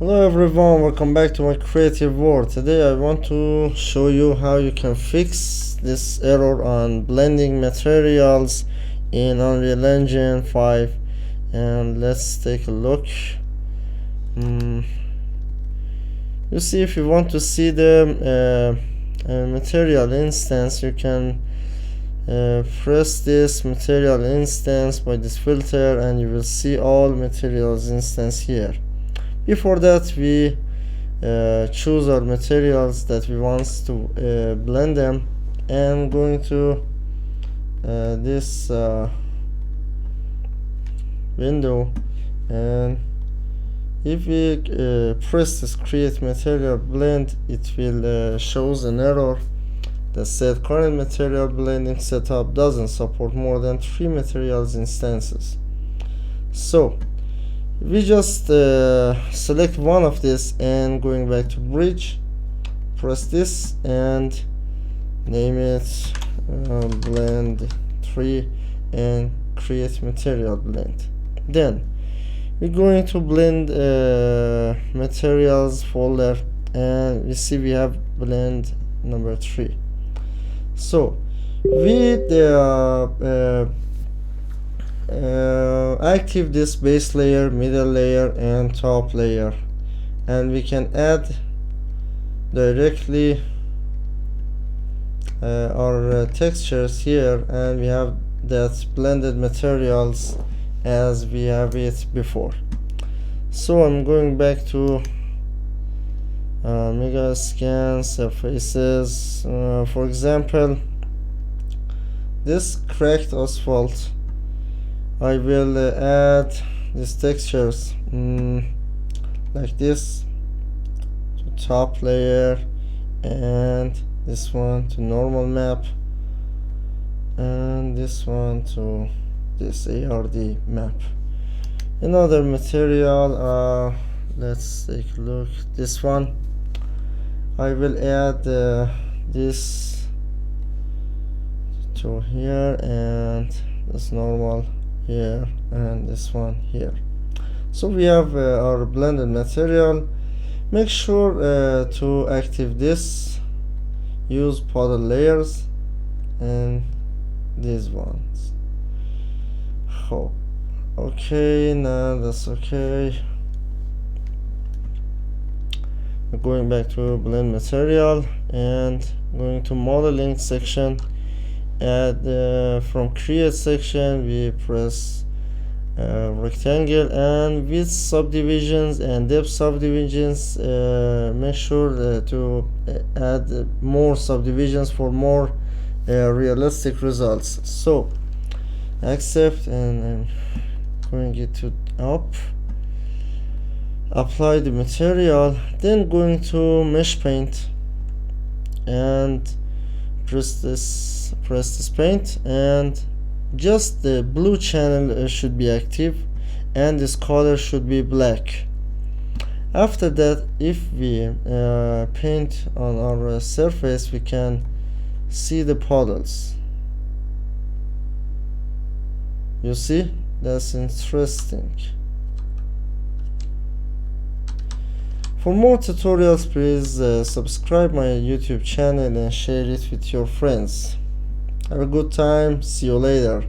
Hello everyone, welcome back to my creative world. Today I want to show you how you can fix this error on blending materials in Unreal Engine 5, and let's take a look. You see, if you want to see the material instance, you can press this material instance by this filter and you will see all materials instance here. Before that, we choose our materials that we want to blend them, and going to this window, and if we press this create material blend, it will shows an error that said current material blending setup doesn't support more than 3 materials instances. So we just select one of this, and going back to bridge, press this and name it blend 3 and create material blend. Then we're going to blend materials folder, and you see we have blend number 3. So with active this base layer, middle layer and top layer, and we can add directly our textures here, and we have that blended materials as we have it before. So I'm going back to mega scan surfaces. For example, this cracked asphalt, I will add these textures like this to top layer, and this one to normal map, and this one to this ARD map. Another material, let's take a look. This one, I will add this to here, and this normal here, and this one here. So we have our blended material. Make sure to active this, use puddle layers, and these ones. Oh, okay, now that's okay. Going back to blend material and going to modeling section. Add from create section, we press rectangle, and with subdivisions and depth subdivisions, make sure to add more subdivisions for more realistic results. So accept, and I'm going it to up, apply the material, then going to mesh paint and press this paint, and just the blue channel should be active, and this color should be black. After that, if we paint on our surface, we can see the puddles. You see, that's interesting. For more tutorials, please subscribe my YouTube channel and share it with your friends. Have a good time. See you later.